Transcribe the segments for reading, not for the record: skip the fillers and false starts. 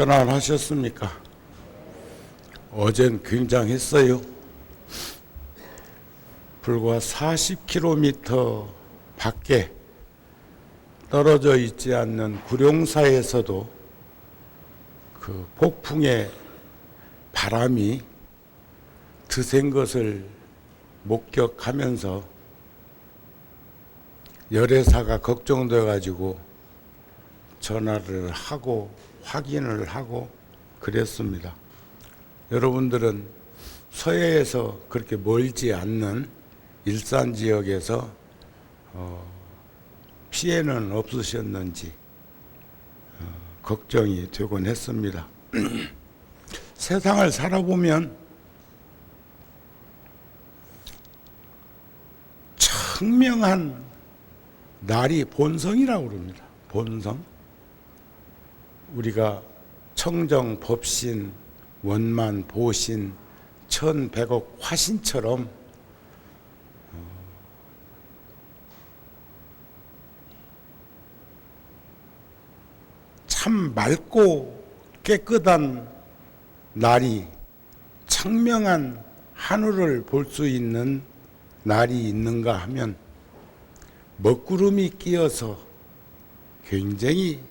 편안하셨습니까? 어젠 굉장했어요. 불과 40km 밖에 떨어져 있지 않는 구룡사에서도 그 폭풍의 바람이 드센 것을 목격하면서 열애사가 걱정돼 가지고 전화를 하고 확인을 하고 그랬습니다. 여러분들은 서해에서 그렇게 멀지 않는 일산 지역에서 피해는 없으셨는지 걱정이 되곤 했습니다. 세상을 살아보면 청명한 날이 본성이라고 그럽니다. 본성. 우리가 청정, 법신, 원만, 보신, 천백억 화신처럼 참 맑고 깨끗한 날이, 청명한 하늘을 볼 수 있는 날이 있는가 하면 먹구름이 끼어서 굉장히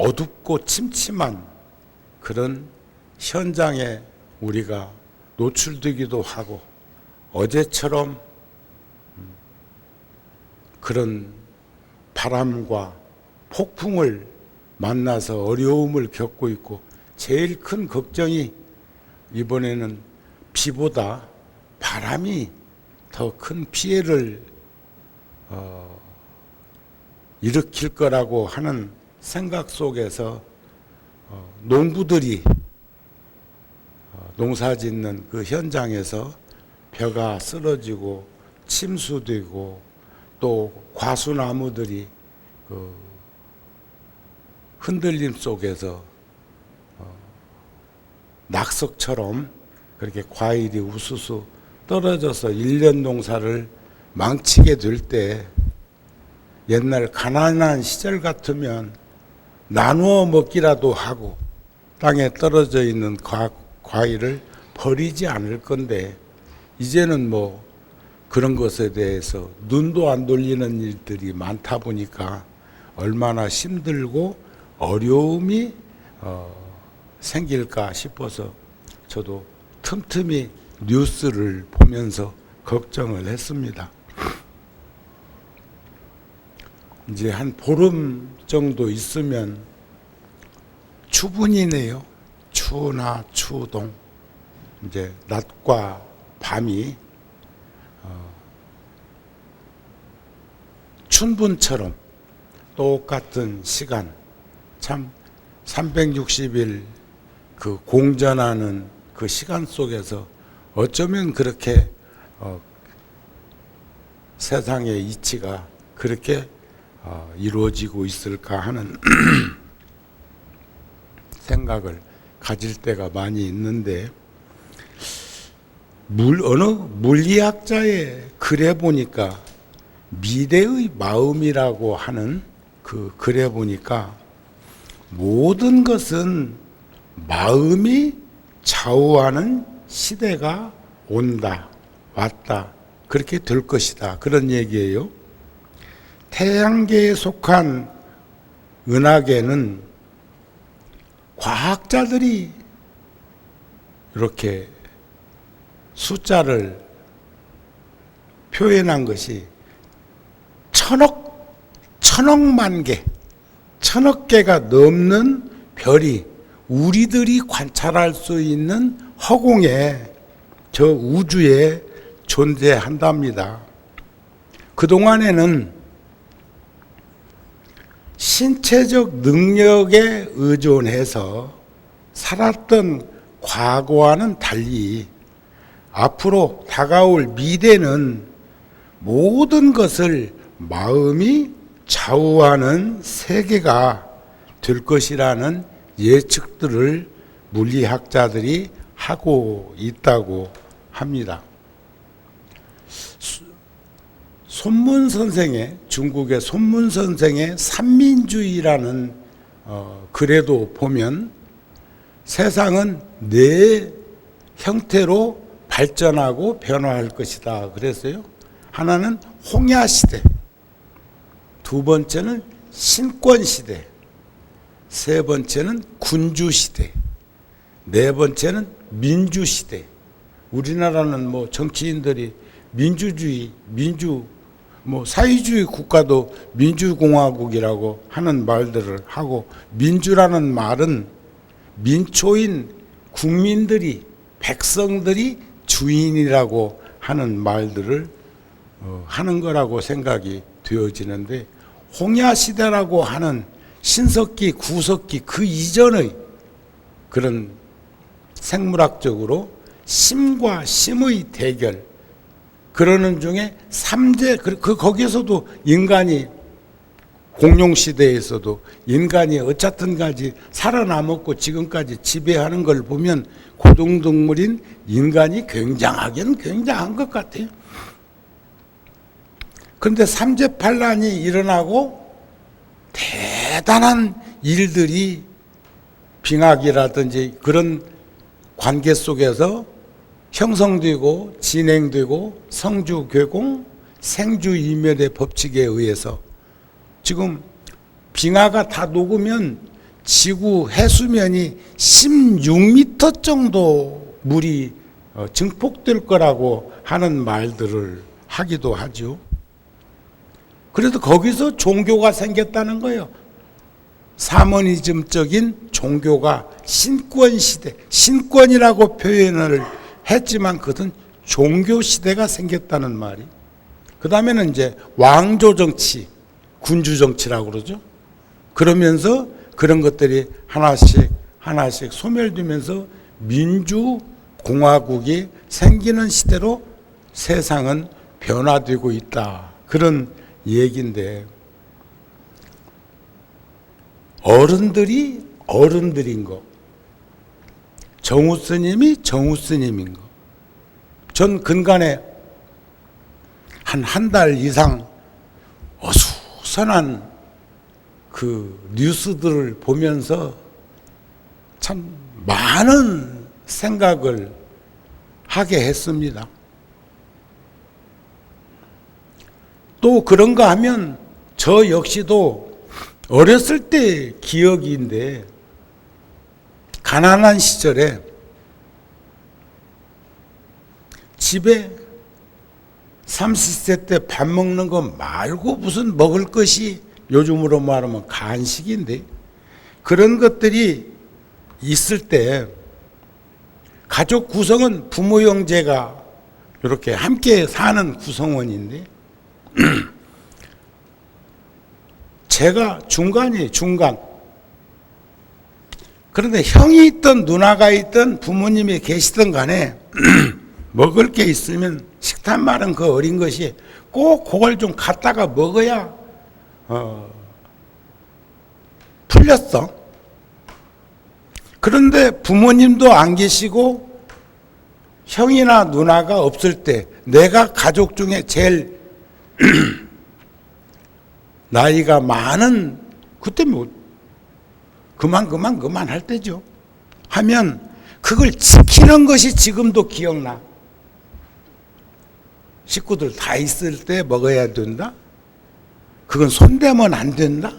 어둡고 침침한 그런 현장에 우리가 노출되기도 하고, 어제처럼 그런 바람과 폭풍을 만나서 어려움을 겪고 있고, 제일 큰 걱정이 이번에는 비보다 바람이 더 큰 피해를 일으킬 거라고 하는 생각 속에서 농부들이 농사 짓는 그 현장에서 벼가 쓰러지고 침수되고, 또 과수나무들이 그 흔들림 속에서 낙석처럼 그렇게 과일이 우수수 떨어져서 1년 농사를 망치게 될 때, 옛날 가난한 시절 같으면 나누어 먹기라도 하고 땅에 떨어져 있는 과일을 버리지 않을 건데, 이제는 뭐 그런 것에 대해서 눈도 안 돌리는 일들이 많다 보니까 얼마나 힘들고 어려움이 생길까 싶어서 저도 틈틈이 뉴스를 보면서 걱정을 했습니다. 이제 한 보름 정도 있으면 추분이네요. 추나 추동. 이제 낮과 밤이 춘분처럼 똑같은 시간, 참 360일 그 공전하는 그 시간 속에서 어쩌면 그렇게 세상의 이치가 그렇게 이루어지고 있을까 하는 생각을 가질 때가 많이 있는데, 어느 물리학자의 글에 보니까 미래의 마음이라고 하는 그 글에 보니까 모든 것은 마음이 좌우하는 시대가 온다, 왔다, 그렇게 될 것이다, 그런 얘기예요. 태양계에 속한 은하계는 과학자들이 이렇게 숫자를 표현한 것이 천억만 개, 천억 개가 넘는 별이 우리들이 관찰할 수 있는 허공에, 저 우주에 존재한답니다. 그동안에는 신체적 능력에 의존해서 살았던 과거와는 달리 앞으로 다가올 미래는 모든 것을 마음이 좌우하는 세계가 될 것이라는 예측들을 물리학자들이 하고 있다고 합니다. 중국의 손문 선생의 삼민주의라는 글에도 보면 세상은 네 형태로 발전하고 변화할 것이다 그랬어요. 하나는 홍야 시대, 두 번째는 신권 시대, 세 번째는 군주 시대, 네 번째는 민주 시대. 우리나라는 뭐 정치인들이 민주주의, 사회주의 국가도 민주공화국이라고 하는 말들을 하고, 민주라는 말은 민초인 국민들이, 백성들이 주인이라고 하는 말들을 하는 거라고 생각이 되어지는데, 홍야시대라고 하는 신석기, 구석기 그 이전의 그런 생물학적으로 심과 심의 대결, 그러는 중에 삼재, 거기에서도 인간이, 공룡시대에서도 인간이 어쨌든 가지 살아남았고 지금까지 지배하는 걸 보면 고등동물인 인간이 굉장하긴 굉장한 것 같아요. 그런데 삼재팔란이 일어나고 대단한 일들이 빙하기라든지 그런 관계 속에서 형성되고 진행되고, 성주괴공, 생주이멸의 법칙에 의해서 지금 빙하가 다 녹으면 지구 해수면이 16m 정도 물이 증폭될 거라고 하는 말들을 하기도 하죠. 그래도 거기서 종교가 생겼다는 거예요. 사머니즘적인 종교가 신권시대, 신권이라고 표현을 했지만 그것은 종교시대가 생겼다는 말이. 그 다음에는 이제 왕조정치, 군주정치라고 그러죠. 그러면서 그런 것들이 하나씩 하나씩 소멸되면서 민주공화국이 생기는 시대로 세상은 변화되고 있다. 그런 얘기인데, 어른들이 어른들인 거, 정우스님이 정우스님인 거. 전 근간에 한 달 이상 어수선한 그 뉴스들을 보면서 참 많은 생각을 하게 했습니다. 또 그런가 하면 저 역시도 어렸을 때 기억인데, 가난한 시절에 집에 30세 때 밥 먹는 거 말고 무슨 먹을 것이, 요즘으로 말하면 간식인데, 그런 것들이 있을 때 가족 구성은 부모 형제가 이렇게 함께 사는 구성원인데 제가 중간이에요, 중간. 그런데 형이 있든 누나가 있든 부모님이 계시든 간에 먹을 게 있으면 식단 말은 그 어린 것이 꼭 그걸 좀 갖다가 먹어야 풀렸어. 그런데 부모님도 안 계시고 형이나 누나가 없을 때 내가 가족 중에 제일 나이가 많은, 그때 뭐 그만 할 때죠. 하면 그걸 지키는 것이 지금도 기억나. 식구들 다 있을 때 먹어야 된다. 그건 손대면 안 된다.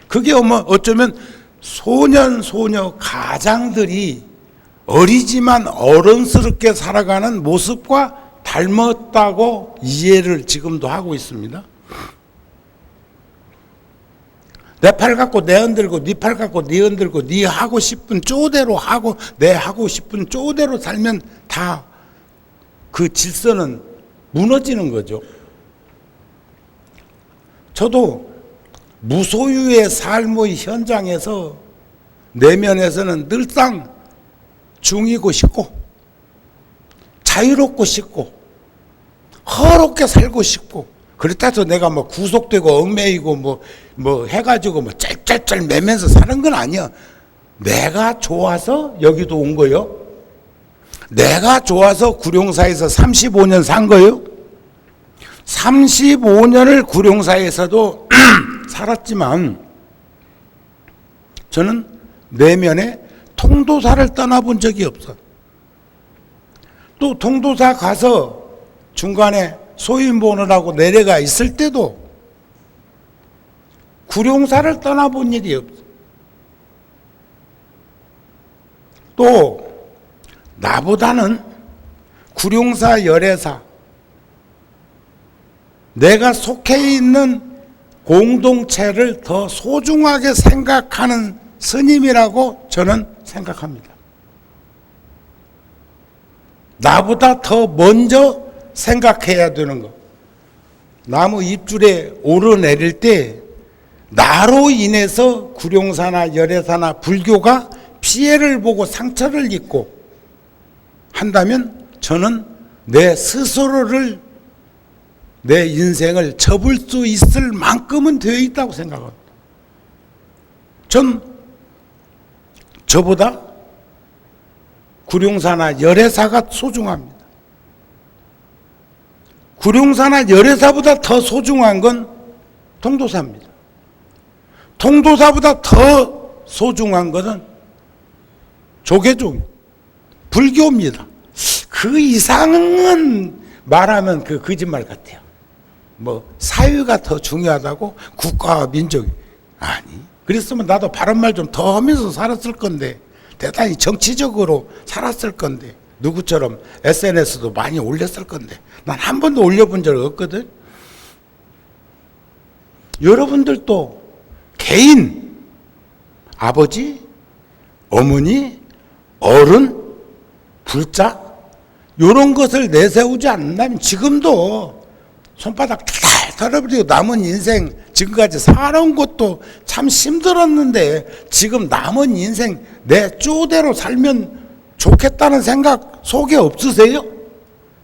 그게 어쩌면 소녀 가장들이 어리지만 어른스럽게 살아가는 모습과 닮았다고 이해를 지금도 하고 있습니다. 내 팔 갖고 내 흔들고, 네 팔 갖고 네 흔들고, 네 하고 싶은 쪼대로 하고 내 하고 싶은 쪼대로 살면 다 그 질서는 무너지는 거죠. 저도 무소유의 삶의 현장에서 내면에서는 늘상 중이고 싶고 자유롭고 싶고 허롭게 살고 싶고, 그렇다 해서 내가 뭐 구속되고 얽매이고 뭐 해가지고 뭐 짤짤짤 매면서 사는 건 아니야. 내가 좋아서 여기도 온 거요. 내가 좋아서 구룡사에서 35년 산 거요. 35년을 구룡사에서도 살았지만 저는 내면에 통도사를 떠나본 적이 없어. 또 통도사 가서 중간에 소인 보느라고 내려가 있을 때도 구룡사를 떠나본 일이 없어. 또 나보다는 구룡사 열애사, 내가 속해 있는 공동체를 더 소중하게 생각하는 스님이라고 저는 생각합니다. 나보다 더 먼저 생각해야 되는 거. 나무 잎줄에 오르내릴 때 나로 인해서 구룡사나 열애사나 불교가 피해를 보고 상처를 입고 한다면 저는 내 스스로를, 내 인생을 접을 수 있을 만큼은 되어 있다고 생각합니다. 전 저보다 구룡사나 열애사가 소중합니다. 구룡사나 열애사보다 더 소중한 건 통도사입니다. 통도사보다 더 소중한 것은 조계종, 불교입니다. 그 이상은 말하면 그 거짓말 같아요. 뭐 사회가 더 중요하다고? 국가와 민족이. 아니, 그랬으면 나도 바른 말 좀 더 하면서 살았을 건데, 대단히 정치적으로 살았을 건데, 누구처럼 SNS도 많이 올렸을 건데, 난 한 번도 올려본 적 없거든. 여러분들도 개인, 아버지, 어머니, 어른, 불자, 이런 것을 내세우지 않는다면 지금도 손바닥 탈탈 털어버리고 남은 인생, 지금까지 살아온 것도 참 힘들었는데 지금 남은 인생 내 쪼대로 살면 좋겠다는 생각 속에 없으세요?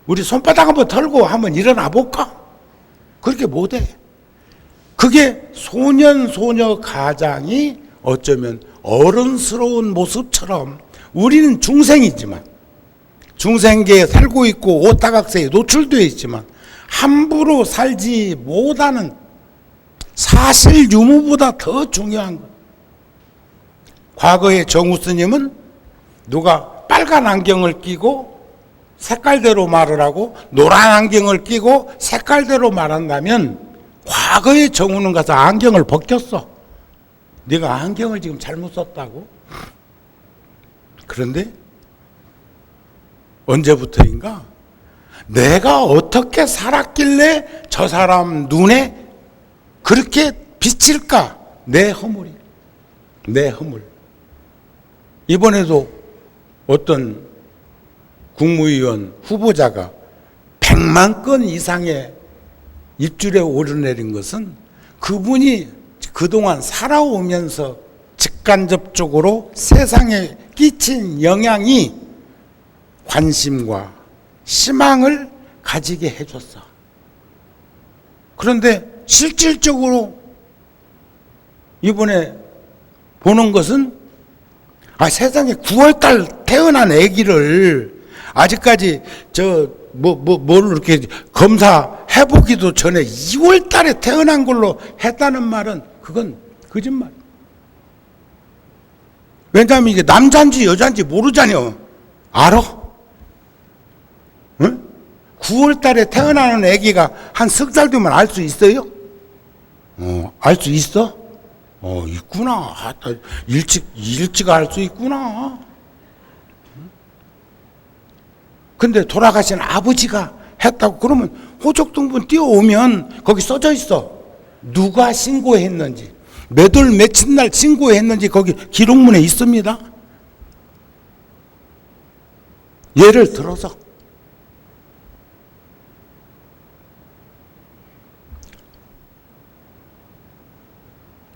우리 손바닥 한번 털고 한번 일어나 볼까? 그렇게 못해. 그게 소년 가장이 어쩌면 어른스러운 모습처럼, 우리는 중생이지만, 중생계에 살고 있고 오타각세에 노출되어 있지만 함부로 살지 못하는 사실 유무보다 더 중요한 것. 과거의 정우 스님은 누가 빨간 안경을 끼고 색깔대로 말을 하고 노란 안경을 끼고 색깔대로 말한다면 과거의 정우는 가서 안경을 벗겼어. 네가 안경을 지금 잘못 썼다고. 그런데 언제부터인가 내가 어떻게 살았길래 저 사람 눈에 그렇게 비칠까? 내 허물이, 내 허물. 이번에도 어떤 국무위원 후보자가 100만 건 이상의 입줄에 오르내린 것은 그분이 그동안 살아오면서 직간접적으로 세상에 끼친 영향이 관심과 희망을 가지게 해줬어. 그런데 실질적으로 이번에 보는 것은 세상에 9월달 태어난 아기를 아직까지 뭘 이렇게 검사해보기도 전에 2월달에 태어난 걸로 했다는 말은 그건 거짓말. 왜냐하면 이게 남자인지 여자인지 모르잖아요. 알아? 응? 9월달에 태어나는 아기가 한 석 달 되면 알 수 있어요? 알 수 있어? 있구나. 일찍 알 수 있구나. 근데 돌아가신 아버지가 했다고 그러면 호적등본 띄워오면 거기 써져 있어. 누가 신고했는지, 몇 월 며칠 날 신고했는지 거기 기록문에 있습니다. 예를 들어서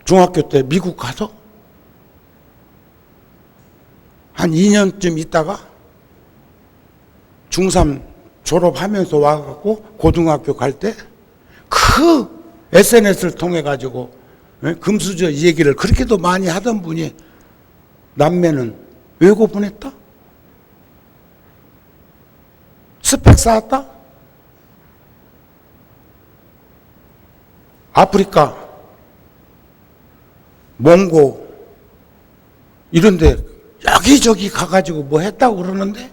중학교 때 미국 가서 한 2년쯤 있다가 중3 졸업하면서 와갖고 고등학교 갈 때 그 SNS를 통해 가지고 금수저 이 얘기를 그렇게도 많이 하던 분이 남매는 외고 보냈다? 스펙 쌓았다? 아프리카 몽고 이런데 여기저기 가가지고 뭐 했다고 그러는데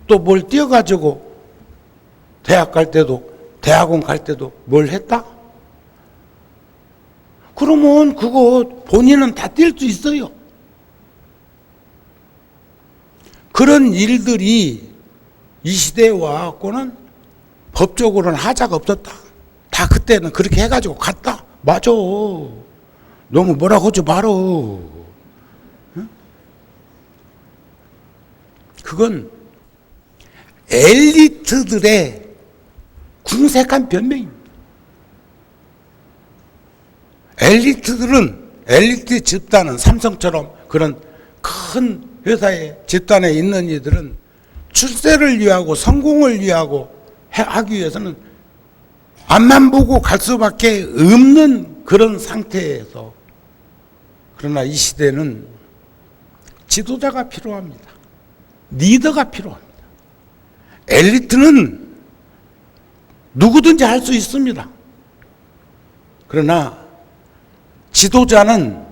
또 뭘 띄어가지고 대학 갈 때도 대학원 갈 때도 뭘 했다? 그러면 그거 본인은 다 뛸 수 있어요. 그런 일들이 이 시대에 와갖고는 법적으로는 하자가 없었다. 다 그때는 그렇게 해가지고 갔다. 맞아. 너무 뭐라고 하지 말어. 응? 그건 엘리트들의 궁색한 변명입니다. 엘리트 집단은 삼성처럼 그런 큰 회사의 집단에 있는 이들은 출세를 위하고 성공을 위하고 하기 위해서는 앞만 보고 갈 수밖에 없는 그런 상태에서, 그러나 이 시대는 지도자가 필요합니다. 리더가 필요합니다. 엘리트는 누구든지 할 수 있습니다. 그러나 지도자는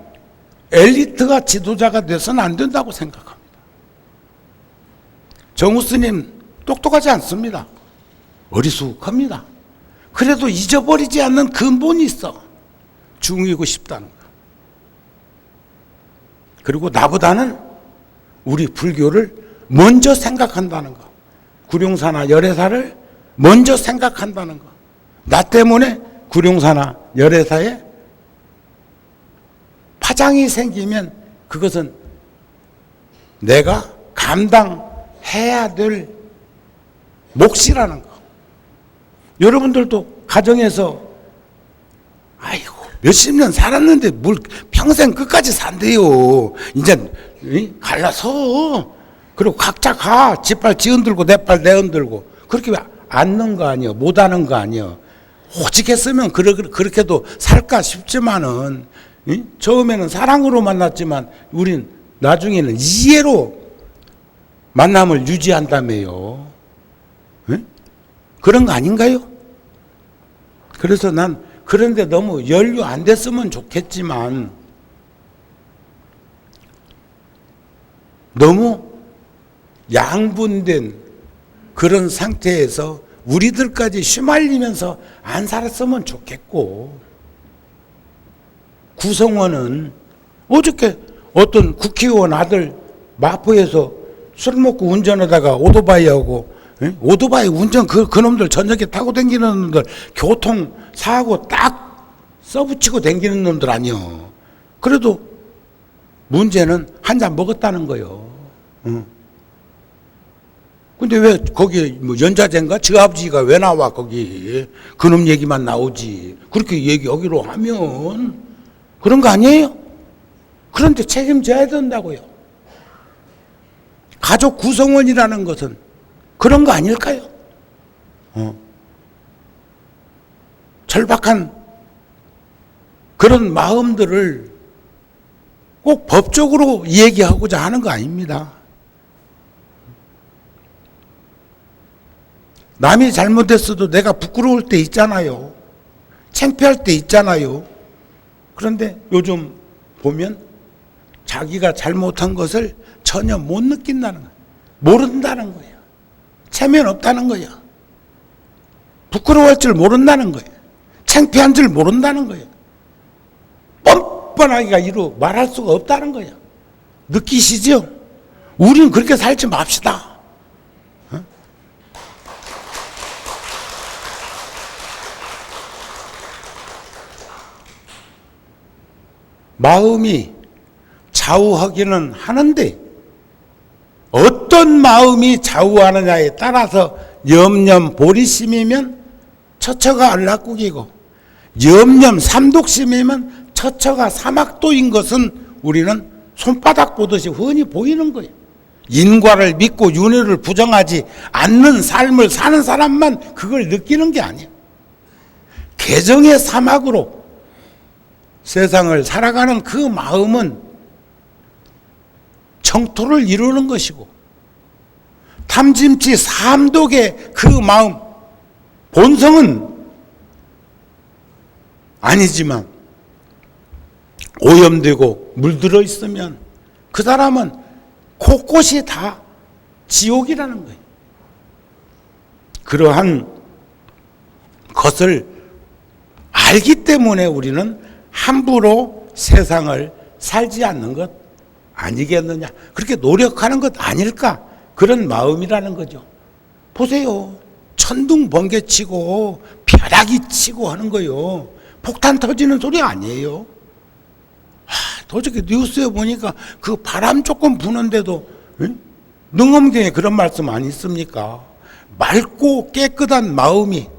엘리트가 지도자가 돼서는 안 된다고 생각합니다. 정우 스님 똑똑하지 않습니다. 어리숙합니다. 그래도 잊어버리지 않는 근본이 있어. 중이고 싶다는 거. 그리고 나보다는 우리 불교를 먼저 생각한다는 거. 구룡사나 열애사를 먼저 생각한다는 거. 나 때문에 구룡사나 열애사에 파장이 생기면 그것은 내가 감당해야 될 몫이라는 거. 여러분들도 가정에서 아이고 몇십 년 살았는데 뭘 평생 끝까지 산대요. 이제 갈라서 그리고 각자 가. 지팔 지 흔들고 내 팔 내 흔들고 그렇게 앉는 거 아니야. 못하는 거 아니야. 오직 했으면 그렇게도 살까 싶지만은 처음에는 사랑으로 만났지만 우린 나중에는 이해로 만남을 유지한다며요. 그런 거 아닌가요? 그래서 난 그런데 너무 연류 안 됐으면 좋겠지만 너무 양분된 그런 상태에서 우리들까지 휘말리면서 안 살았으면 좋겠고, 구성원은 어저께 어떤 국회의원 아들 마포에서 술 먹고 운전하다가 오토바이하고 오토바이 운전 그놈들 저녁에 타고 다니는 놈들 교통사고 딱 써붙이고 다니는 놈들 아니요. 그래도 문제는 한 잔 먹었다는 거요. 근데 왜 거기 뭐 연좌제인가? 저 아버지가 왜 나와 거기? 그놈 얘기만 나오지. 그렇게 얘기하기로 하면 그런 거 아니에요? 그런데 책임져야 된다고요. 가족 구성원이라는 것은 그런 거 아닐까요? 절박한 그런 마음들을 꼭 법적으로 얘기하고자 하는 거 아닙니다. 남이 잘못했어도 내가 부끄러울 때 있잖아요. 창피할 때 있잖아요. 그런데 요즘 보면 자기가 잘못한 것을 전혀 못 느낀다는 거예요. 모른다는 거예요. 체면 없다는 거예요. 부끄러워할 줄 모른다는 거예요. 창피한 줄 모른다는 거예요. 뻔뻔하기가 이루 말할 수가 없다는 거예요. 느끼시죠? 우리는 그렇게 살지 맙시다. 마음이 좌우하기는 하는데 어떤 마음이 좌우하느냐에 따라서 염념 보리심이면 처처가 안락국이고 염념 삼독심이면 처처가 사막도인 것은 우리는 손바닥 보듯이 훤히 보이는 거예요. 인과를 믿고 윤회를 부정하지 않는 삶을 사는 사람만 그걸 느끼는 게 아니에요. 개정의 사막으로 세상을 살아가는 그 마음은 정토를 이루는 것이고 탐심치 삼독의 그 마음 본성은 아니지만 오염되고 물들어 있으면 그 사람은 곳곳이 다 지옥이라는 거예요. 그러한 것을 알기 때문에 우리는 함부로 세상을 살지 않는 것 아니겠느냐. 그렇게 노력하는 것 아닐까. 그런 마음이라는 거죠. 보세요. 천둥 번개 치고 벼락이 치고 하는 거요. 폭탄 터지는 소리 아니에요. 도저히 뉴스에 보니까 그 바람 조금 부는데도 능엄경에 그런 말씀 안 있습니까? 맑고 깨끗한 마음이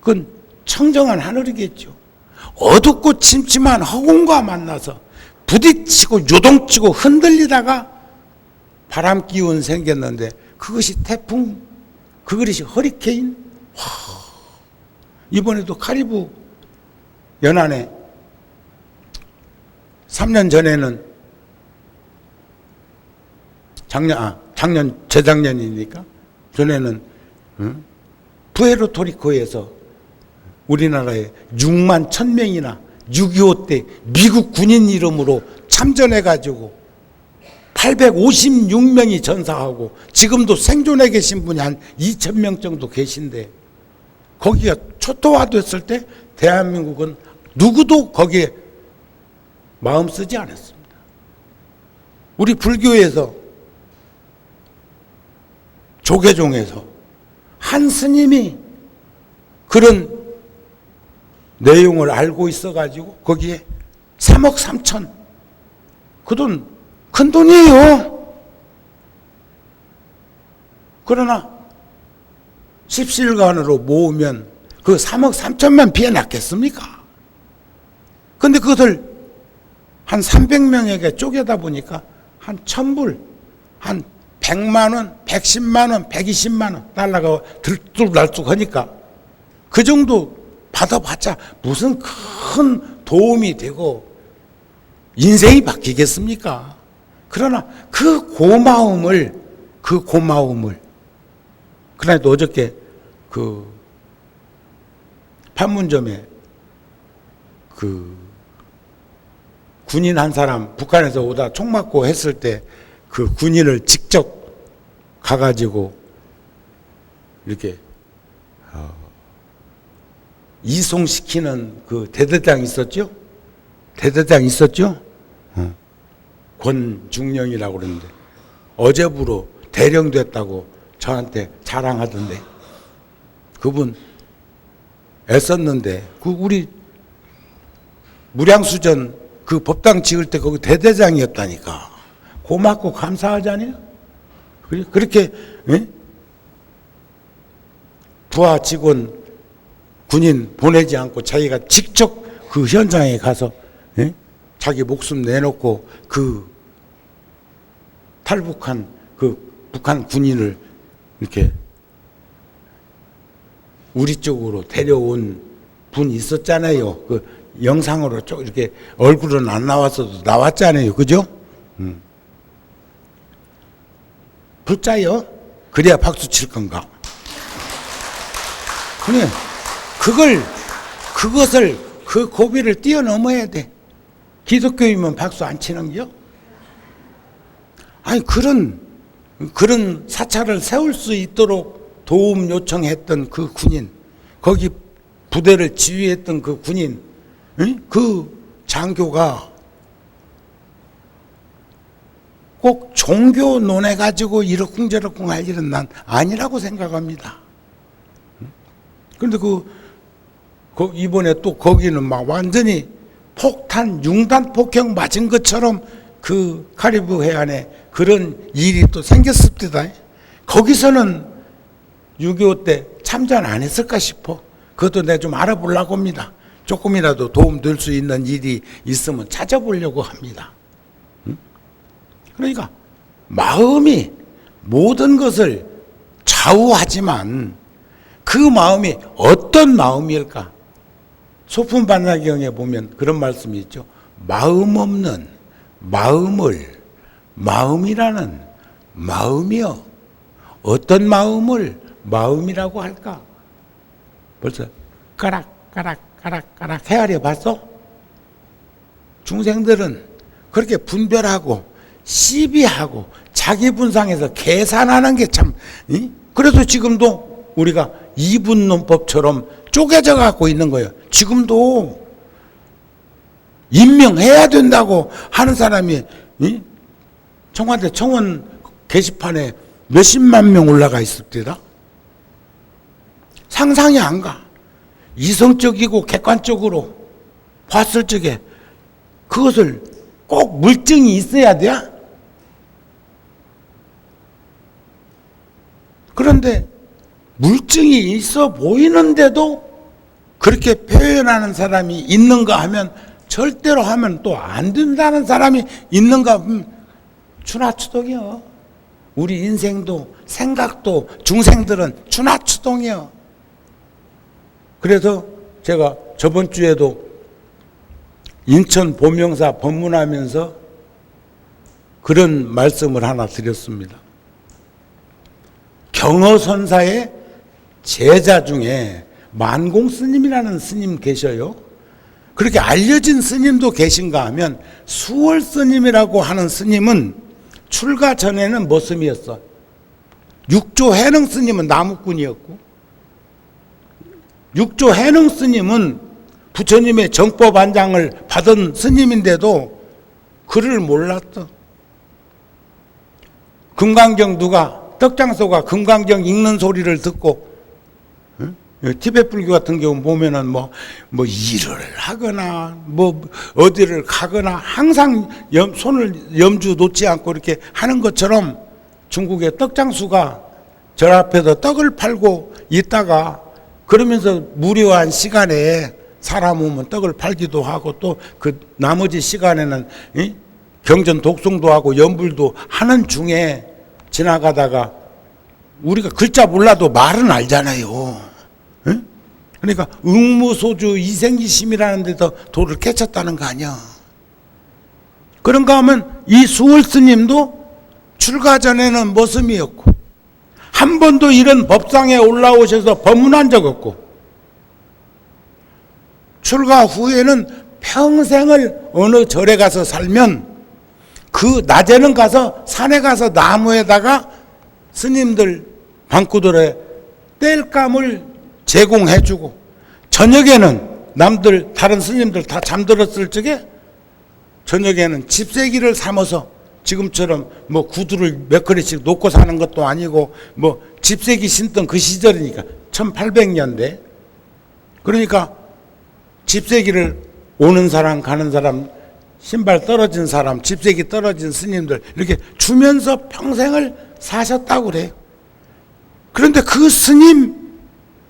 그건 청정한 하늘이겠죠. 어둡고 침침한 허공과 만나서 부딪히고 요동치고 흔들리다가 바람 기운 생겼는데 그것이 태풍, 그것이 허리케인. 이번에도 카리브 연안에 3년 전에는 재작년이니까 전에는 푸에르토리코에서 우리나라에 6만 1,000명이나 6.25 때 미국 군인 이름으로 참전해가지고 856명이 전사하고 지금도 생존해 계신 분이 한 2,000명 정도 계신데 거기가 초토화됐을 때 대한민국은 누구도 거기에 마음 쓰지 않았습니다. 우리 불교에서 조계종에서 한 스님이 그런 내용을 알고 있어가지고 거기에 3억 3천 그 돈 큰 돈이에요. 그러나 십시일간으로 모으면 그 3억 3천만 피해났겠습니까? 근데 그것을 한 300명에게 쪼개다 보니까 한 1,000불, 한 100만 원, 110만 원, 120만 원 달러가 들쭉날쭉 하니까 그 정도 받아봤자 무슨 큰 도움이 되고 인생이 바뀌겠습니까? 그러나 그 고마움을 그날도 어저께 그 판문점에 그 군인 한 사람 북한에서 오다 총 맞고 했을 때 그 군인을 직접 가가지고 이렇게 이송시키는 그 대대장 있었죠? 권중령이라고 그러는데 어제부로 대령됐다고 저한테 자랑하던데 그분 애썼는데 그 우리 무량수전 그 법당 지을 때 거기 대대장이었다니까. 고맙고 감사하잖아요. 그렇게 부하 직원 군인 보내지 않고 자기가 직접 그 현장에 가서 자기 목숨 내놓고 그 탈북한 그 북한 군인을 이렇게 우리 쪽으로 데려온 분 있었잖아요. 그 영상으로 쭉 이렇게 얼굴은 안 나왔어도 나왔잖아요. 그죠? 불자요? 그래야 박수 칠 건가? 그래. 그것을 그 고비를 뛰어넘어야 돼. 기독교이면 박수 안 치는겨? 아니, 그런 사찰을 세울 수 있도록 도움 요청했던 그 군인, 거기 부대를 지휘했던 그 군인, 그 장교가 꼭 종교 논해가지고 이러쿵저러쿵 할 일은 난 아니라고 생각합니다. 그런데 이번에 또 거기는 막 완전히 폭탄, 융단 폭격 맞은 것처럼 그 카리브 해안에 그런 일이 또 생겼습니다. 거기서는 6.25 때 참전 안 했을까 싶어. 그것도 내가 좀 알아보려고 합니다. 조금이라도 도움 될 수 있는 일이 있으면 찾아보려고 합니다. 그러니까 마음이 모든 것을 좌우하지만 그 마음이 어떤 마음일까? 소품반야경에 보면 그런 말씀이 있죠. 마음 없는 마음을 마음이라는 마음이여. 어떤 마음을 마음이라고 할까? 벌써 까락까락 헤아려 봤어? 중생들은 그렇게 분별하고 시비하고 자기 분상에서 계산하는 게 참, 그래서 지금도 우리가 이분론법처럼 쪼개져 갖고 있는 거예요. 지금도 임명해야 된다고 하는 사람이 청와대 청원 게시판에 몇십만 명 올라가 있을 때다. 상상이 안 가. 이성적이고 객관적으로 봤을 적에 그것을 꼭 물증이 있어야 돼. 그런데 물증이 있어 보이는데도 그렇게 표현하는 사람이 있는가 하면, 절대로 하면 또 안 된다는 사람이 있는가 하면 추나추동이요. 우리 인생도 생각도 중생들은 추나추동이요. 그래서 제가 저번 주에도 인천 보명사 법문하면서 그런 말씀을 하나 드렸습니다. 경허선사의 제자 중에 만공 스님이라는 스님 계셔요. 그렇게 알려진 스님도 계신가 하면 수월 스님이라고 하는 스님은 출가 전에는 뭐 스님이었어? 육조 해능 스님은 나무꾼이었고, 육조 해능 스님은 부처님의 정법 안장을 받은 스님인데도 글을 몰랐어. 금강경 누가, 떡장소가 금강경 읽는 소리를 듣고, 티베트 불교 같은 경우 보면은 뭐 일을 하거나 어디를 가거나 항상 손을 염주 놓지 않고 이렇게 하는 것처럼 중국의 떡장수가 절 앞에서 떡을 팔고 있다가, 그러면서 무료한 시간에 사람 오면 떡을 팔기도 하고, 또 그 나머지 시간에는 경전 독송도 하고 연불도 하는 중에 지나가다가, 우리가 글자 몰라도 말은 알잖아요. 그러니까 응무소주 이생기심이라는 데서 돌을 깨쳤다는 거 아니야. 그런가 하면 이 수월 스님도 출가 전에는 머슴이었고, 한 번도 이런 법상에 올라오셔서 법문한 적 없고, 출가 후에는 평생을 어느 절에 가서 살면 그 낮에는 가서 산에 가서 나무에다가 스님들 방구들의 땔감을 제공해주고, 저녁에는 남들 다른 스님들 다 잠들었을 적에 저녁에는 집세기를 삼아서, 지금처럼 뭐 구두를 몇 그릇씩 놓고 사는 것도 아니고 뭐 집세기 신던 그 시절이니까 1800년대, 그러니까 집세기를 오는 사람 가는 사람, 신발 떨어진 사람, 집세기 떨어진 스님들 이렇게 주면서 평생을 사셨다고 그래요. 그런데 그 스님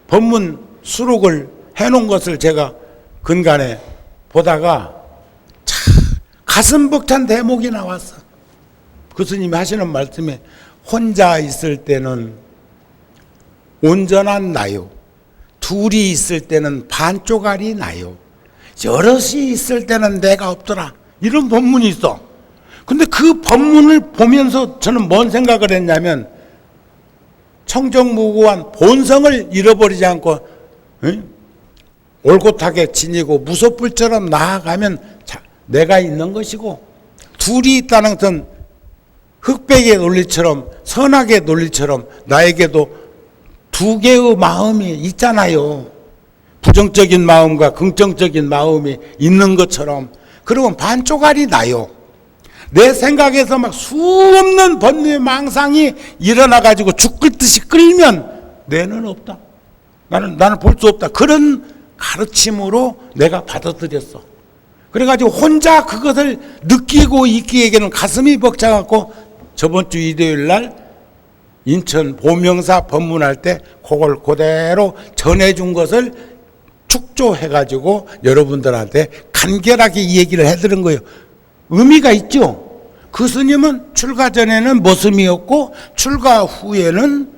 법문 수록을 해놓은 것을 제가 근간에 보다가 참 가슴 벅찬 대목이 나왔어. 그 스님이 하시는 말씀에, 혼자 있을 때는 온전한 나요, 둘이 있을 때는 반쪽알이 나요, 여럿이 있을 때는 내가 없더라, 이런 법문이 있어. 근데 그 법문을 보면서 저는 뭔 생각을 했냐면, 청정무구한 본성을 잃어버리지 않고 올곧하게 지니고 무소불처럼 나아가면 내가 있는 것이고, 둘이 있다는 것은 흑백의 논리처럼 선악의 논리처럼 나에게도 두 개의 마음이 있잖아요. 부정적인 마음과 긍정적인 마음이 있는 것처럼. 그러면 반쪽알이 나요. 내 생각에서 막 수없는 번뇌 망상이 일어나가지고 죽을 듯이 끌면 내는 없다, 나는 볼 수 없다, 그런 가르침으로 내가 받아들였어. 그래가지고 혼자 그것을 느끼고 있기에는 가슴이 벅차갖고 저번 주 일요일 날 인천 보명사 법문할 때 그걸 그대로 전해준 것을 축조해가지고 여러분들한테 간결하게 이 얘기를 해드린 거예요. 의미가 있죠. 그 스님은 출가 전에는 머슴이었고 출가 후에는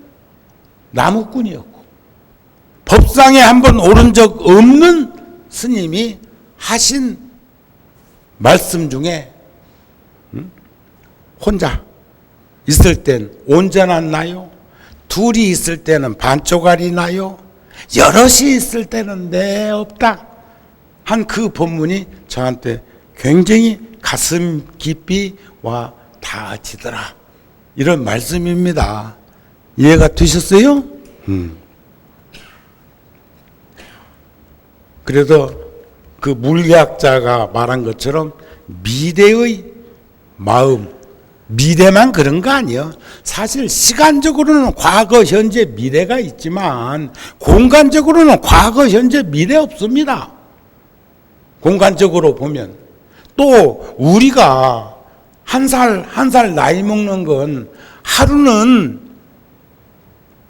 나무꾼이었고, 법상에 한번 오른 적 없는 스님이 하신 말씀 중에 혼자 있을 땐 온전한 나요, 둘이 있을 때는 반쪽알이 나요, 여럿이 있을 때는 내 없다 한 그 법문이 저한테 굉장히 가슴 깊이 와 다 지더라. 이런 말씀입니다. 이해가 되셨어요? 그래서 그 물리학자가 말한 것처럼 미래의 마음, 미래만 그런 거 아니에요. 사실 시간적으로는 과거, 현재, 미래가 있지만 공간적으로는 과거, 현재, 미래 없습니다. 공간적으로 보면. 또 우리가 한 살 나이 먹는 건 하루는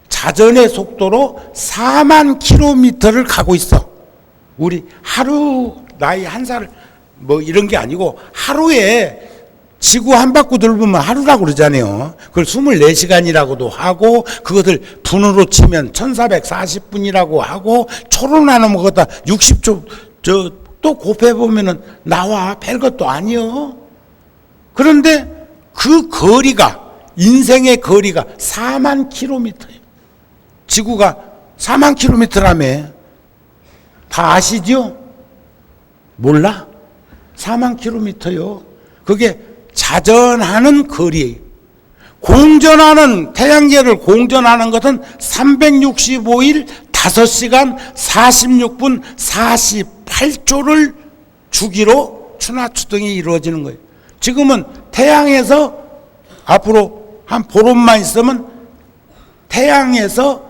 자전의 속도로 4만 킬로미터를 가고 있어. 우리 하루 나이 한 살 뭐 이런 게 아니고 하루에 지구 한 바퀴 돌보면 하루라고 그러잖아요. 그걸 24시간이라고도 하고 그것을 분으로 치면 1440분이라고 하고 초로 나누면 그거다 60초 또 곱해보면은 나와 별것도 아니요. 그런데 그 거리가 인생의 거리가 4만 킬로미터예요. 지구가 4만 킬로미터라며. 다 아시죠? 몰라? 4만 킬로미터요. 그게 자전하는 거리예요. 공전하는 태양계를 공전하는 것은 365일 5시간 46분 48초를 주기로 추나추동이 이루어지는 거예요. 지금은 태양에서 앞으로 한 보름만 있으면 태양에서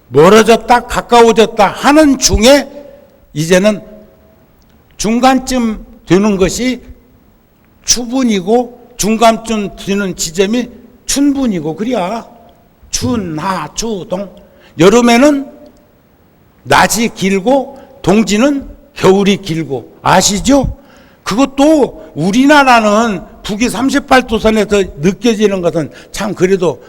멀어졌다 가까워졌다 하는 중에 이제는 중간쯤 되는 것이 추분이고 중간쯤 되는 지점이 춘분이고 그래야 춘하추동. 여름에는 낮이 길고 동지는 겨울이 길고 아시죠? 그것도 우리나라는 북위 38도선에서 느껴지는 것은 참 그래도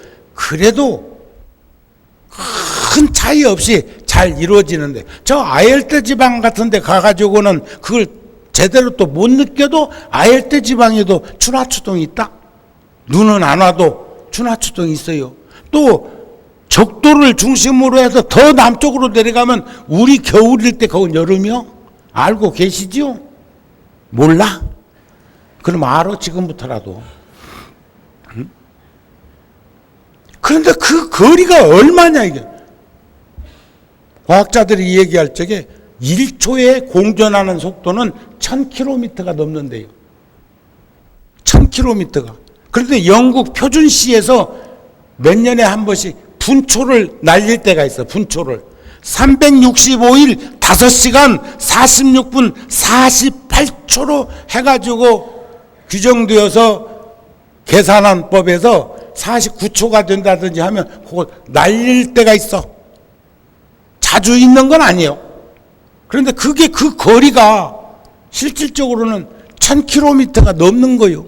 큰 차이 없이 잘 이루어지는데 저 아열대 지방 같은 데 가가지고는 그걸 제대로 또 못 느껴도 아열대 지방에도 추나추동이 있다. 눈은 안 와도 추나추동이 있어요. 또 적도를 중심으로 해서 더 남쪽으로 내려가면 우리 겨울일 때 그건 여름이요? 알고 계시죠? 몰라? 그럼 알아 지금부터라도. 그런데 그 거리가 얼마냐 이게. 과학자들이 얘기할 적에 1초에 공전하는 속도는 1000km가 넘는데요. 1000km가. 그런데 영국 표준시에서 몇 년에 한 번씩 분초를 날릴 때가 있어. 분초를. 365일 5시간 46분 48초로 해가지고 규정되어서 계산한 법에서 49초가 된다든지 하면 그거 날릴 때가 있어. 자주 있는 건 아니에요. 그런데 그게 그 거리가 실질적으로는 1000km가 넘는 거예요.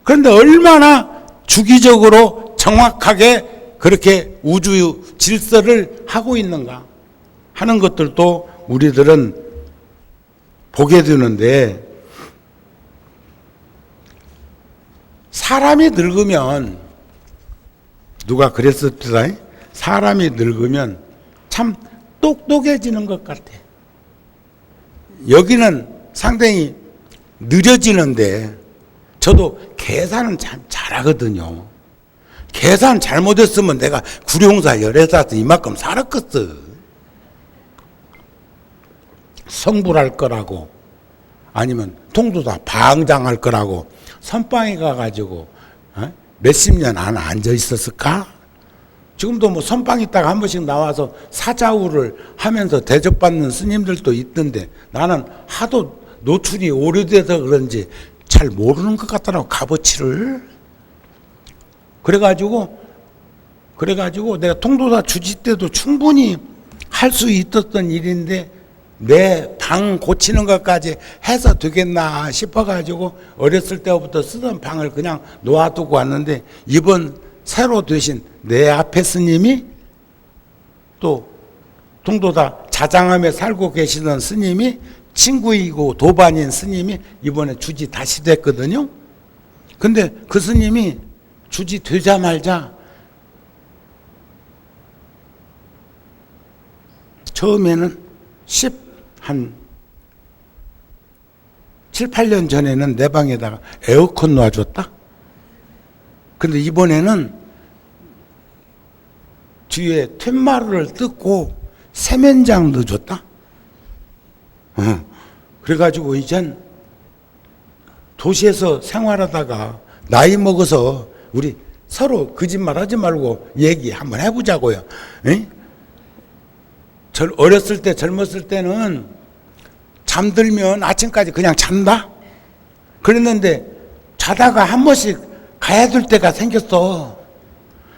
그런데 얼마나 주기적으로 정확하게 그렇게 우주 질서를 하고 있는가 하는 것들도 우리들은 보게 되는데, 사람이 늙으면 누가 그랬었더라. 사람이 늙으면 참 똑똑해지는 것 같아. 여기는 상당히 느려지는데 저도 계산은 참 잘하거든요. 계산 잘못했으면 내가 구룡사 열애사서 이만큼 살았겠어. 성불할 거라고 아니면 통도사 방장할 거라고 선방에 가가지고 몇십 년 안 앉아 있었을까? 지금도 뭐 선방 있다가 한 번씩 나와서 사자우를 하면서 대접받는 스님들도 있던데 나는 하도 노출이 오래돼서 그런지 잘 모르는 것 같더라고, 값어치를. 그래가지고 내가 통도사 주지 때도 충분히 할 수 있었던 일인데 내 방 고치는 것까지 해서 되겠나 싶어가지고 어렸을 때부터 쓰던 방을 그냥 놓아두고 왔는데, 이번 새로 되신 내 앞에 스님이 또 통도사 자장암에 살고 계시던 스님이 친구이고 도반인 스님이 이번에 주지 다시 됐거든요. 근데 그 스님이 주지 되자마자 처음에는 한 7, 8년 전에는 내 방에다가 에어컨 놔줬다. 근데 이번에는 뒤에 툇마루를 뜯고 세면장 넣어줬다. 그래가지고 이젠 도시에서 생활하다가 나이 먹어서 우리 서로 거짓말 하지 말고 얘기 한번 해보자고요. 어렸을 때, 젊었을 때는 잠들면 아침까지 그냥 잔다? 그랬는데 자다가 한 번씩 가야 될 때가 생겼어.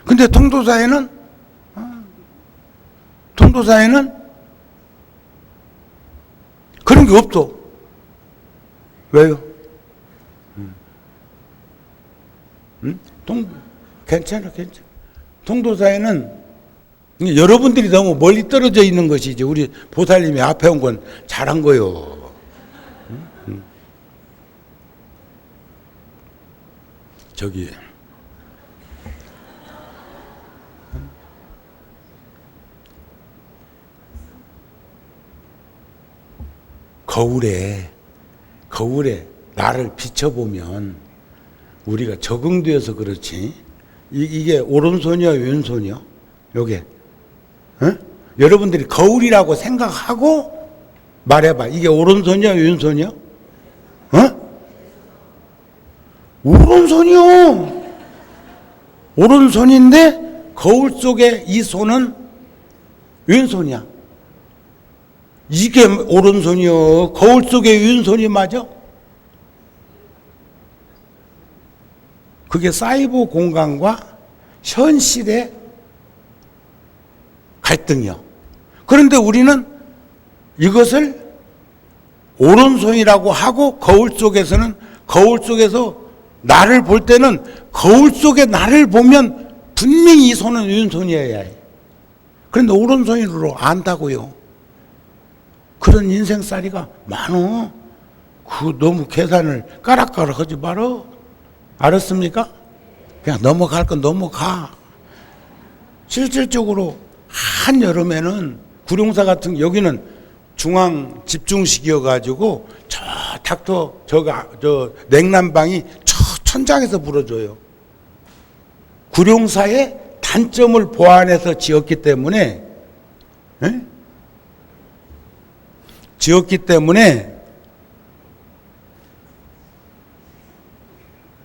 근데 통도사에는 그런 게 없어. 왜요? 괜찮아. 통도사에는 여러분들이 너무 멀리 떨어져 있는 것이지 우리 보살님이 앞에 온 건 잘한 거요. 저기 거울에 나를 비춰보면 우리가 적응되어서 그렇지. 이게 오른손이요, 왼손이요? 요게. 여러분들이 거울이라고 생각하고 말해봐. 이게 오른손이요, 왼손이요? 오른손이요. 오른손인데 거울 속에 이 손은 왼손이야. 이게 오른손이요. 거울 속에 왼손이 맞아? 그게 사이버 공간과 현실의 갈등이요. 그런데 우리는 이것을 오른손이라고 하고 거울 속에서 나를 볼 때는 거울 속에 나를 보면 분명히 이 손은 왼손이어야 해. 그런데 오른손으로 안다고요. 그런 인생살이가 많어. 너무 계산을 까락까락 하지 말어. 알았습니까? 그냥 넘어갈 건 넘어가. 실질적으로 한여름에는 구룡사 여기는 중앙 집중식이어가지고 저 닥터 저 냉난방이 저 천장에서 불어줘요. 구룡사의 단점을 보완해서 지었기 때문에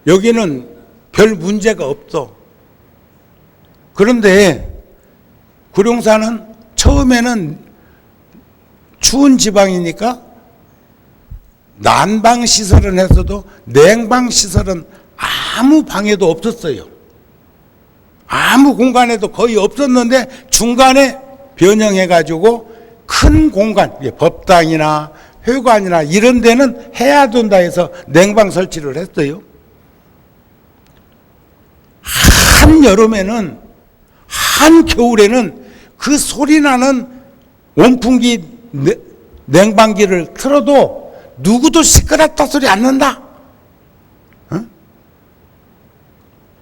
여기는 별 문제가 없어. 그런데 구룡사는 처음에는 추운 지방이니까 난방 시설은 했어도 냉방 시설은 아무 방에도 없었어요. 아무 공간에도 거의 없었는데 중간에 변형해가지고 큰 공간, 법당이나 회관이나 이런 데는 해야 된다 해서 냉방 설치를 했어요. 한여름에는, 한겨울에는 그 소리 나는 온풍기 냉방기를 틀어도 누구도 시끄럽다 소리 안 난다.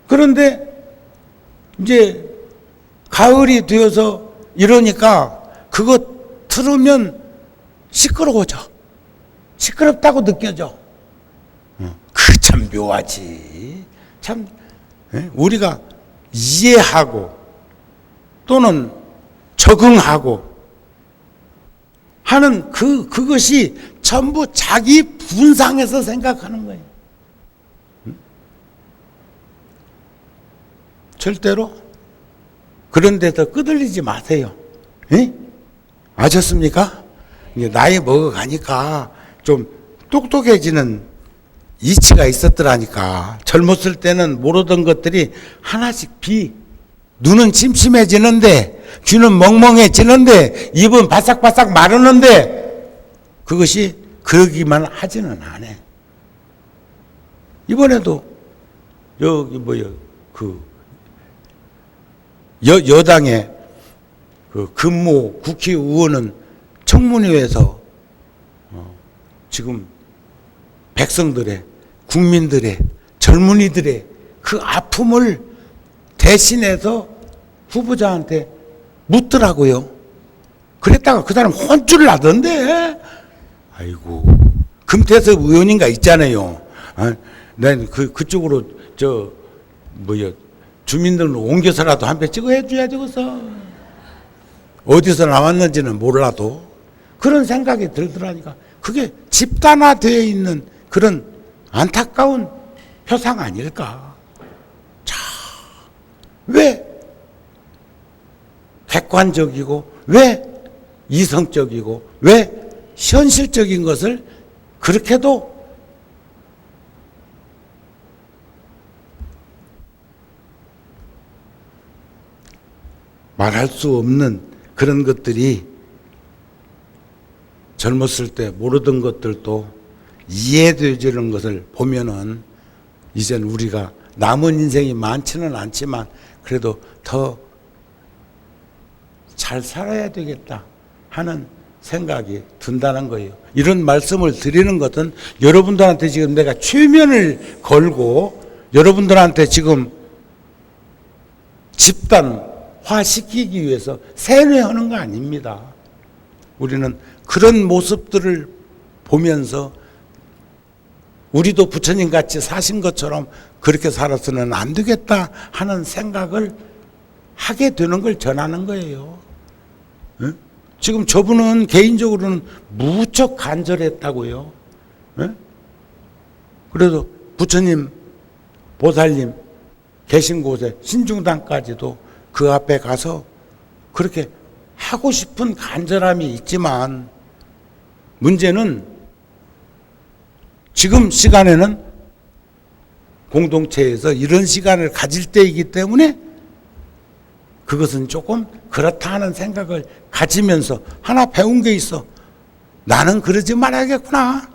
그런데 이제 가을이 되어서 이러니까 그거 틀으면 시끄러워져. 시끄럽다고 느껴져. 그 참 묘하지. 참 우리가 이해하고 또는 적응하고 하는 그것이 전부 자기 분상에서 생각하는 거예요. 절대로 그런 데서 끄들리지 마세요. 아셨습니까? 이제 나이 먹어가니까 좀 똑똑해지는 이치가 있었더라니까. 젊었을 때는 모르던 것들이 하나씩 눈은 침침해지는데 귀는 멍멍해지는데 입은 바싹바싹 마르는데 그것이 그러기만 하지는 않아. 이번에도 여기 여당의 근무 국회의원은 청문회에서 지금 백성들의, 국민들의, 젊은이들의 그 아픔을 대신해서 후보자한테 묻더라고요. 그랬다가 그 사람 혼쭐을 나던데. 아이고, 금태섭 의원인가 있잖아요. 난 그쪽으로 뭐야, 주민등록 옮겨서라도 한 배 찍어 해줘야 되겠어. 어디서 나왔는지는 몰라도 그런 생각이 들더라니까. 그게 집단화되어 있는 그런 안타까운 표상 아닐까. 자, 왜 객관적이고 왜 이성적이고 왜 현실적인 것을 그렇게도 말할 수 없는 그런 것들이 젊었을 때 모르던 것들도 이해되지는 것을 보면은 이젠 우리가 남은 인생이 많지는 않지만 그래도 더 잘 살아야 되겠다 하는 생각이 든다는 거예요. 이런 말씀을 드리는 것은 여러분들한테 지금 내가 최면을 걸고 여러분들한테 지금 집단화시키기 위해서 세뇌하는 거 아닙니다. 우리는 그런 모습들을 보면서 우리도 부처님 같이 사신 것처럼 그렇게 살아서는 안 되겠다 하는 생각을 하게 되는 걸 전하는 거예요. 에? 지금 저분은 개인적으로는 무척 간절했다고요. 에? 그래도 부처님, 보살님 계신 곳에 신중당까지도 그 앞에 가서 그렇게 하고 싶은 간절함이 있지만 문제는 지금 시간에는 공동체에서 이런 시간을 가질 때이기 때문에 그것은 조금 그렇다 하는 생각을 가지면서 하나 배운 게 있어. 나는 그러지 말아야겠구나.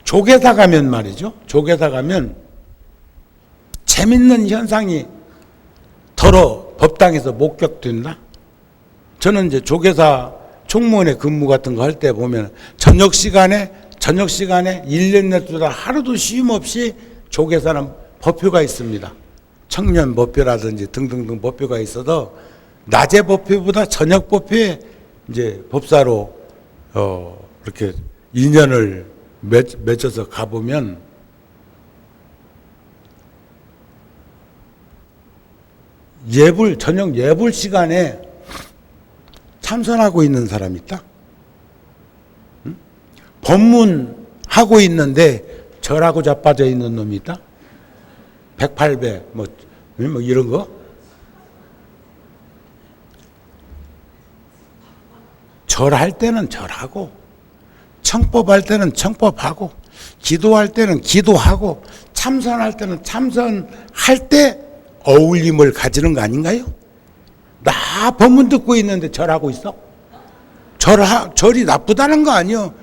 조계사 가면 말이죠. 조계사 가면 재밌는 현상이 더러 법당에서 목격된다. 저는 이제 조계사 총무원의 근무 같은 거 할 때 보면 저녁 시간에 1년 내도다 하루도 쉼 없이 조계사는 법표가 있습니다. 청년 법표라든지 등등등 법표가 있어서 낮에 법표보다 저녁 법표에 이제 법사로 이렇게 인연을 맺어서 가보면 저녁 예불 시간에 참선하고 있는 사람이 있다. 응? 법문하고 있는데 절하고 자빠져 있는 놈이 있다. 108배 뭐 이런 거. 절할 때는 절하고 청법할 때는 청법하고 기도할 때는 기도하고 참선할 때는 참선할 때 어울림을 가지는 거 아닌가요? 나 법문 듣고 있는데 절하고 있어? 절이 나쁘다는 거 아니요.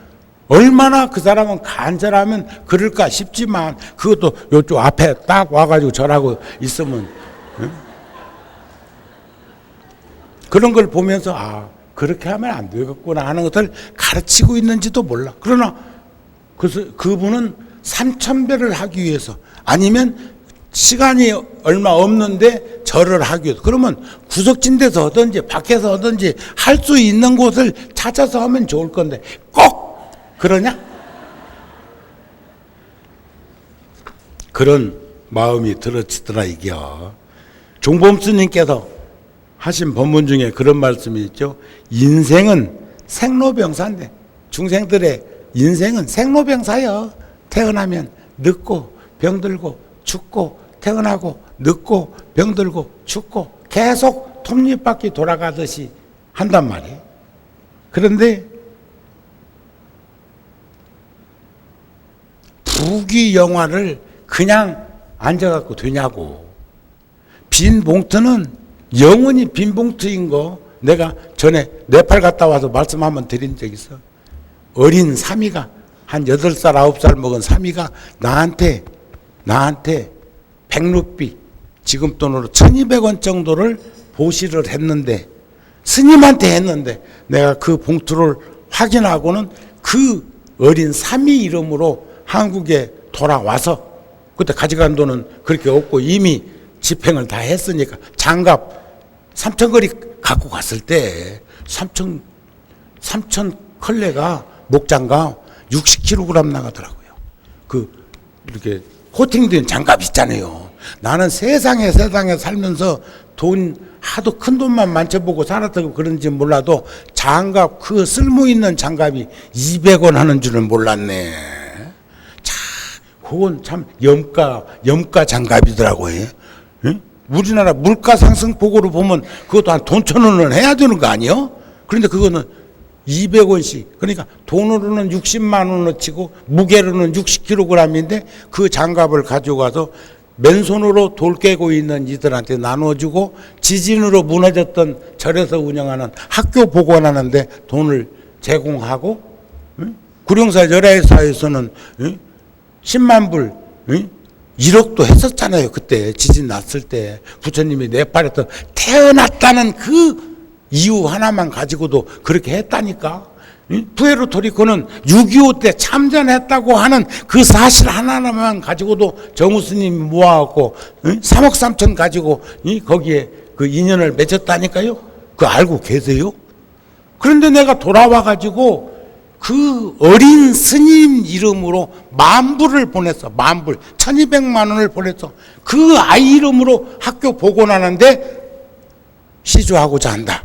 얼마나 그 사람은 간절하면 그럴까 싶지만 그것도 요쪽 앞에 딱 와가지고 절하고 있으면 응? 그런 걸 보면서 아 그렇게 하면 안 되겠구나 하는 것을 가르치고 있는지도 몰라. 그러나 그분은 3,000배를 하기 위해서 아니면 시간이 얼마 없는데 절을 하기 위해서 그러면 구석진 데서 하든지 밖에서 하든지 할 수 있는 곳을 찾아서 하면 좋을 건데 꼭 그러냐? 그런 마음이 들어지더라 이게요. 종범스님께서 하신 법문 중에 그런 말씀이 있죠. 인생은 생로병사인데 중생들의 인생은 생로병사예요. 태어나면 늙고 병들고 죽고 태어나고 늙고 병들고 죽고 계속 톱니바퀴 돌아가듯이 한단 말이에요. 그런데 부귀영화를 그냥 앉아갖고 되냐고. 빈 봉투는 영원히 빈 봉투인 거 내가 전에 네팔 갔다 와서 말씀 한번 드린 적 있어. 어린 사미가 한 8살 9살 먹은 사미가 나한테 백루비 지금 돈으로 1,200원 정도를 보시를 했는데 스님한테 했는데 내가 그 봉투를 확인하고는 그 어린 사미 이름으로 한국에 돌아와서 그때 가져간 돈은 그렇게 없고 이미 집행을 다 했으니까 장갑 3,000거리 갖고 갔을 때 3,000 컬레가 목장갑 60kg 나가더라고요. 그 이렇게 코팅된 장갑 있잖아요. 나는 세상에 살면서 돈 하도 큰 돈만 만져보고 살았다고 그런지 몰라도 장갑, 그 쓸모 있는 장갑이 200원 하는 줄은 몰랐네. 자, 그건 참 염가 장갑이더라고요. 응? 우리나라 물가 상승 폭으로 보면 그것도 한 돈 1,000원은 해야 되는 거 아니요? 그런데 그거는 200원씩, 그러니까 돈으로는 60만 원을 치고 무게로는 60kg인데 그 장갑을 가지고 가서 맨손으로 돌 깨고 있는 이들한테 나눠주고, 지진으로 무너졌던 절에서 운영하는 학교 복원하는데 돈을 제공하고, 구룡사 열애사에서는 10만 불, 1억도 했었잖아요. 그때 지진 났을 때 부처님이 네팔에서 태어났다는 그 이유 하나만 가지고도 그렇게 했다니까. 푸에르토리코는 6.25 때 참전했다고 하는 그 사실 하나만 가지고도 정우 스님이 모아갖고 3억 3천 가지고 거기에 그 인연을 맺었다니까요. 그거 알고 계세요? 그런데 내가 돌아와가지고 그 어린 스님 이름으로 10,000불을 보냈어. 10,000불, 1,200만 원을 보냈어. 그 아이 이름으로 학교 복원하는데 시주하고자 한다.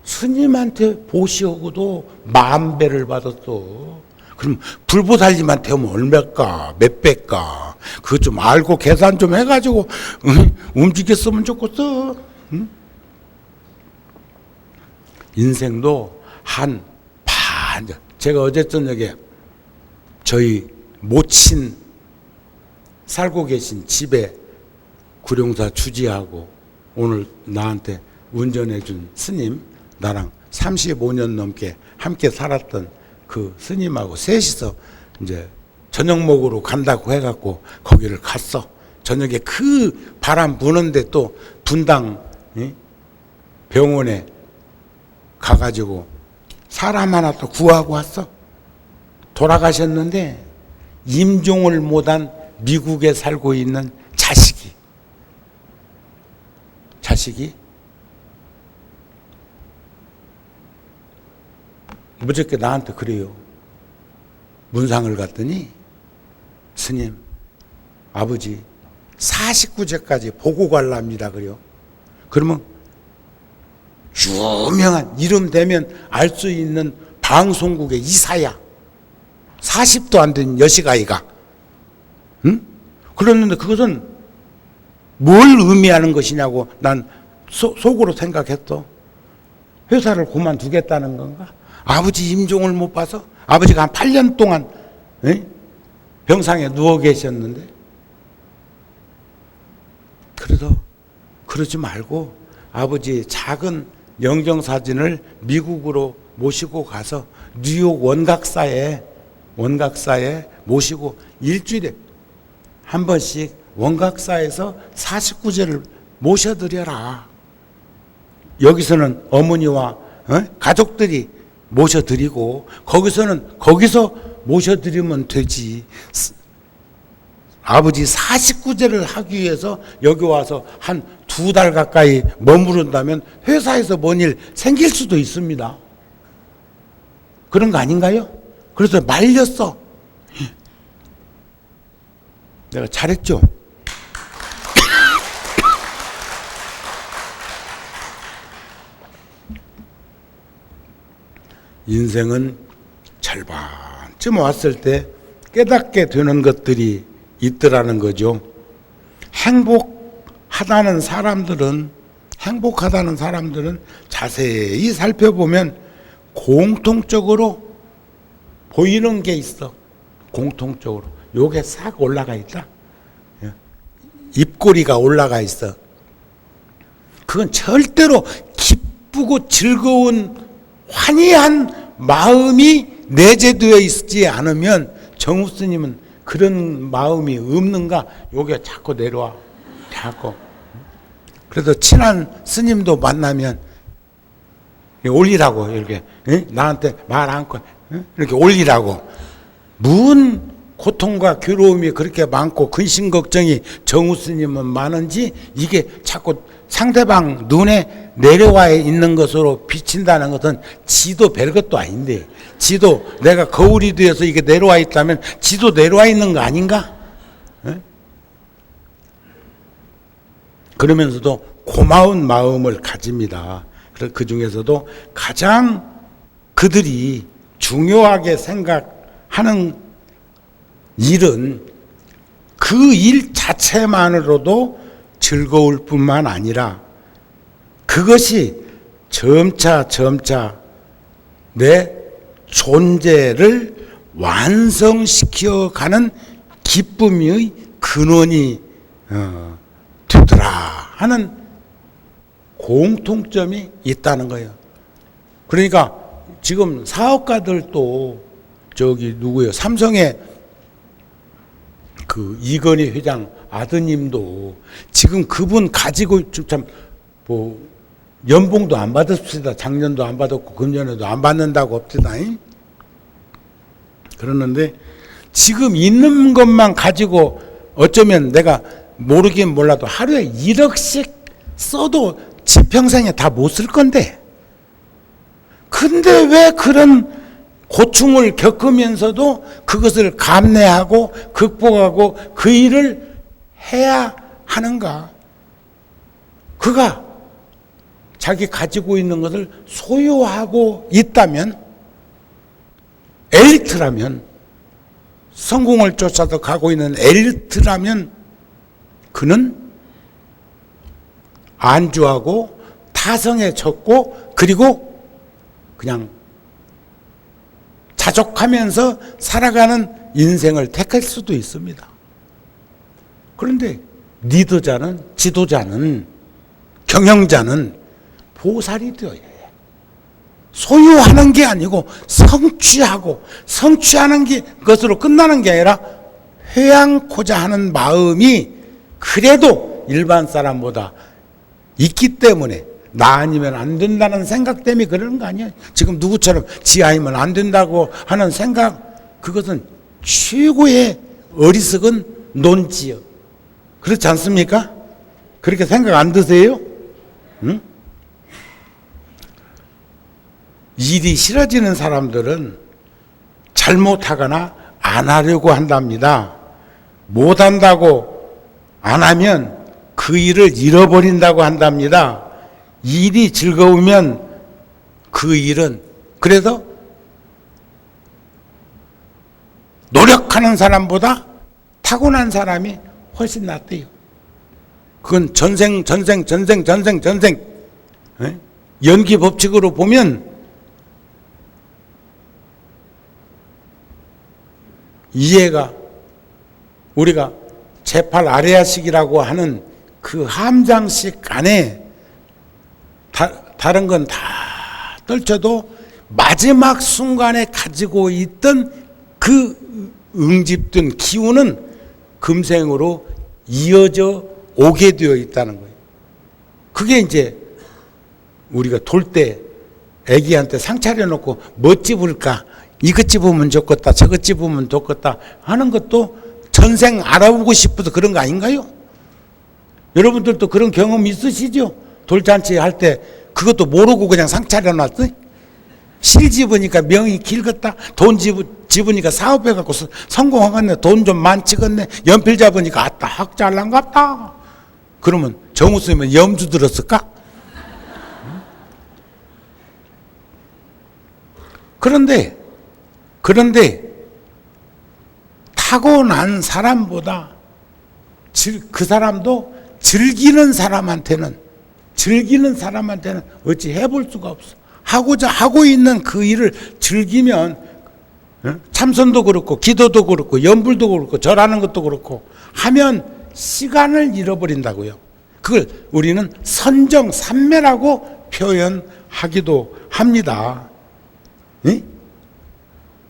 스님한테 보시오고도 10,000배를 받았어. 그럼 불보살님한테 오면 얼마일까, 몇 배일까? 그거 좀 알고 계산 좀 해가지고 움직였으면 좋겠어. 인생도 한 반. 제가 어제 저녁에 저희 모친 살고 계신 집에 구룡사 주지하고 오늘 나한테 운전해 준 스님, 나랑 35년 넘게 함께 살았던 그 스님하고 셋이서 이제 저녁 먹으러 간다고 해갖고 거기를 갔어. 저녁에 그 바람 부는데 또 분당 병원에 가가지고 사람 하나 또 구하고 왔어. 돌아가셨는데 임종을 못한 미국에 살고 있는 자식이 무조건 나한테 그래요. 문상을 갔더니 스님, 아버지 49제까지 보고 갈랍니다. 그래요. 그러면 유명한 이름 되면 알 수 있는 방송국의 이사야. 40도 안 된 여식아이가. 응? 그랬는데 그것은 뭘 의미하는 것이냐고 난 속으로 생각했어. 회사를 그만두겠다는 건가? 아버지 임종을 못 봐서? 아버지가 한 8년 동안 병상에 누워 계셨는데. 그래서 그러지 말고 아버지의 작은 영정사진을 미국으로 모시고 가서 뉴욕 원각사에 모시고 일주일에 한 번씩 원각사에서 49제를 모셔드려라. 여기서는 어머니와 가족들이 모셔드리고 거기서 모셔드리면 되지. 아버지 49제를 하기 위해서 여기 와서 한 2달 가까이 머무른다면 회사에서 뭔 일 생길 수도 있습니다. 그런 거 아닌가요? 그래서 말렸어. 내가 잘했죠? 인생은 절반쯤 왔을 때 깨닫게 되는 것들이 있더라는 거죠. 행복하다는 사람들은 자세히 살펴보면 공통적으로 보이는 게 있어. 공통적으로 요게 싹 올라가 있다. 입꼬리가 올라가 있어. 그건 절대로 기쁘고 즐거운 환희한 마음이 내재되어 있지 않으면 정우 스님은 그런 마음이 없는가? 요게 자꾸 내려와. 자꾸. 그래서 친한 스님도 만나면 올리라고 이렇게 나한테 말 않고 이렇게 올리라고. 무슨 고통과 괴로움이 그렇게 많고 근심 걱정이 정우 스님은 많은지 이게 자꾸 상대방 눈에 내려와 있는 것으로 비친다는 것은 지도 별것도 아닌데, 지도 내가 거울이 되어서 이게 내려와 있다면 지도 내려와 있는 거 아닌가? 예? 그러면서도 고마운 마음을 가집니다. 그 중에서도 가장 그들이 중요하게 생각하는 일은 그 일 자체만으로도 즐거울 뿐만 아니라 그것이 점차 내 존재를 완성시켜가는 기쁨의 근원이 되더라 하는 공통점이 있다는 거예요. 그러니까 지금 사업가들도 저기 누구예요? 삼성의 그 이건희 회장 아드님도 지금 그분 가지고 참 뭐 연봉도 안 받았습니다. 작년도 안 받았고 금년에도 안 받는다고 합시다. 그러는데 지금 있는 것만 가지고 어쩌면 내가 모르긴 몰라도 하루에 1억씩 써도 지평생에 다 못 쓸 건데, 근데 왜 그런 고충을 겪으면서도 그것을 감내하고 극복하고 그 일을 해야 하는가? 그가 자기 가지고 있는 것을 소유하고 있다면, 엘리트라면, 성공을 쫓아서 가고 있는 엘리트라면 그는 안주하고 타성에 젖고 그리고 그냥 자족하면서 살아가는 인생을 택할 수도 있습니다. 그런데 리더자는, 지도자는, 경영자는 보살이 되어야 해. 소유하는 게 아니고 성취하고, 성취하는 게 것으로 끝나는 게 아니라 회양코자 하는 마음이 그래도 일반 사람보다 있기 때문에 나 아니면 안 된다는 생각 때문에 그러는 거 아니야. 지금 누구처럼 지 아니면 안 된다고 하는 생각, 그것은 최고의 어리석은 논지요. 그렇지 않습니까? 그렇게 생각 안 드세요? 응? 일이 싫어지는 사람들은 잘못하거나 안 하려고 한답니다. 못한다고 안 하면 그 일을 잃어버린다고 한답니다. 일이 즐거우면 그 일은, 그래서 노력하는 사람보다 타고난 사람이 훨씬 낫대요. 그건 전생 연기 법칙으로 보면 이해가, 우리가 제8 아레아식이라고 하는 그 함장식 안에 다른 건 다 떨쳐도 마지막 순간에 가지고 있던 그 응집된 기운은 금생으로 이어져 오게 되어 있다는 거예요. 그게 이제 우리가 돌 때 애기한테 상 차려놓고 뭐 집을까? 이것 집으면 좋겠다, 저것 집으면 좋겠다 하는 것도 전생 알아보고 싶어서 그런 거 아닌가요? 여러분들도 그런 경험 있으시죠? 돌잔치 할 때 그것도 모르고 그냥 상 차려놨어? 실 집으니까 명이 길겠다, 돈 집으니까 사업해갖고 성공하겠네, 돈 좀 많지겠네, 연필 잡으니까 아따 학 잘난갑다. 그러면 정우 쓰면 염주 들었을까? 그런데 타고난 사람보다 그 사람도 즐기는 사람한테는 어찌 해볼 수가 없어. 하고 있는 그 일을 즐기면 참선도 그렇고 기도도 그렇고 연불도 그렇고 절하는 것도 그렇고 하면 시간을 잃어버린다고요. 그걸 우리는 선정산매라고 표현하기도 합니다.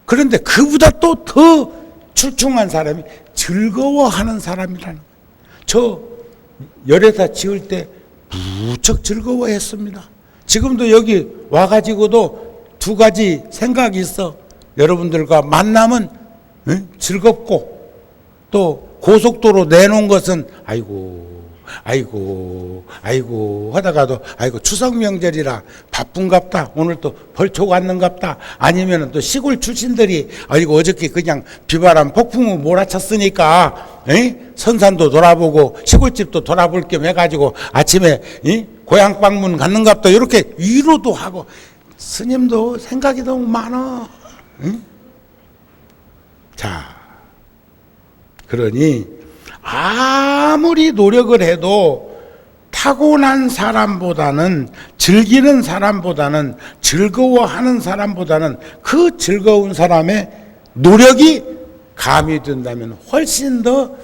그런데 그보다 또 더 출중한 사람이 즐거워하는 사람이라는 거예요. 저 열애사 지을 때 무척 즐거워했습니다. 지금도 여기 와가지고도 두 가지 생각이 있어. 여러분들과 만나면 즐겁고, 또 고속도로 내놓은 것은 아이고 아이고 하다가도 아이고 추석 명절이라 바쁜갑다. 오늘 또 벌초 왔는갑다. 아니면은 또 시골 출신들이 아이고 어저께 그냥 비바람 폭풍우 몰아쳤으니까 선산도 돌아보고 시골집도 돌아볼 겸 해가지고 아침에 고향 방문 갔는갑다. 이렇게 위로도 하고 스님도 생각이 너무 많아. 자, 그러니 아무리 노력을 해도 타고난 사람보다는 즐기는 사람보다는 즐거워하는 사람보다는 그 즐거운 사람의 노력이 가미된다면 훨씬 더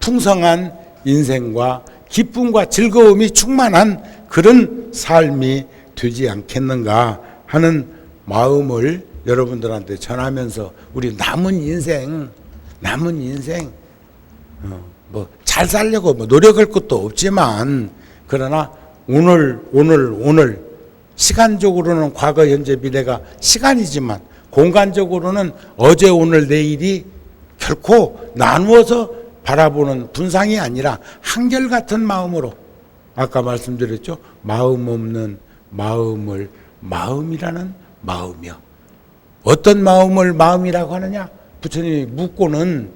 풍성한 인생과 기쁨과 즐거움이 충만한 그런 삶이 되지 않겠는가 하는 마음을 여러분들한테 전하면서 우리 남은 인생 뭐 잘 살려고 뭐 노력할 것도 없지만 그러나 오늘 시간적으로는 과거 현재 미래가 시간이지만 공간적으로는 어제 오늘 내일이 결코 나누어서 바라보는 분상이 아니라 한결같은 마음으로 아까 말씀드렸죠. 마음 없는 마음을 마음이라는 마음이요. 어떤 마음을 마음이라고 하느냐? 부처님이 묻고는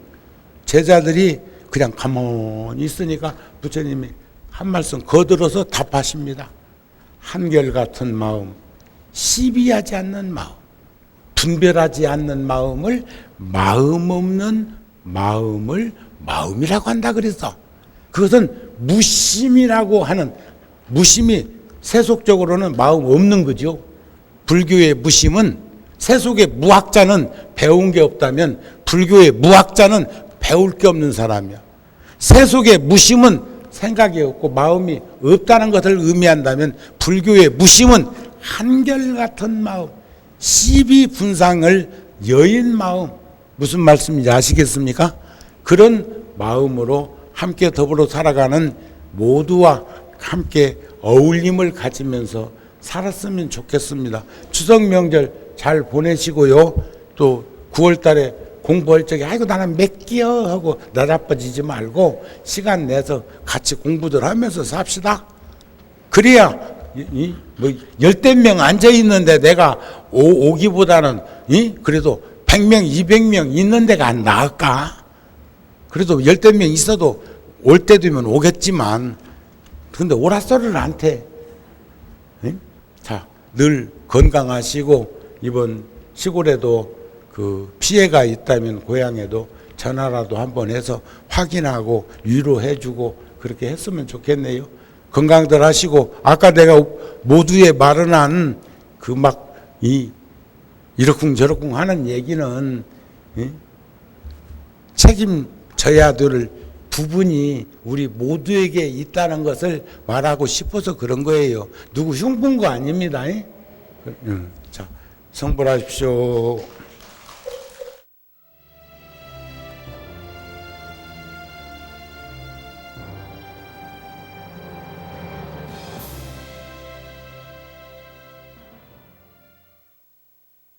제자들이 그냥 가만히 있으니까 부처님이 한 말씀 거들어서 답하십니다. 한결같은 마음, 시비하지 않는 마음, 분별하지 않는 마음을 마음 없는 마음을 마음이라고 한다 그래서 그것은 무심이라고 하는 무심이 세속적으로는 마음 없는 거죠. 불교의 무심은 세속의 무학자는 배운 게 없다면 불교의 무학자는 배울 게 없는 사람이야. 세속의 무심은 생각이 없고 마음이 없다는 것을 의미한다면 불교의 무심은 한결같은 마음, 시비 분상을 여인 마음, 무슨 말씀인지 아시겠습니까? 그런 마음으로 함께 더불어 살아가는 모두와 함께 어울림을 가지면서 살았으면 좋겠습니다. 추석 명절 잘 보내시고요. 또 9월 달에 공부할 적에 아이고 나는 몇 끼요 하고 나라빠지지 말고 시간 내서 같이 공부들 하면서 삽시다. 그래야 뭐 열댓 명 앉아 있는데 내가 오기보다는 그래도 100명 200명 있는 데가 안 나을까? 그래도 열댓 명 있어도 올 때 되면 오겠지만 근데 오라 소리를 안 태. 자, 늘 건강하시고 이번 시골에도 그 피해가 있다면 고향에도 전화라도 한번 해서 확인하고 위로해주고 그렇게 했으면 좋겠네요. 건강들 하시고 아까 내가 모두의 마련한 그 막 이러쿵저러쿵 하는 얘기는 책임져야 될 부분이 우리 모두에게 있다는 것을 말하고 싶어서 그런 거예요. 누구 흉본 거 아닙니다. 자, 성불하십시오.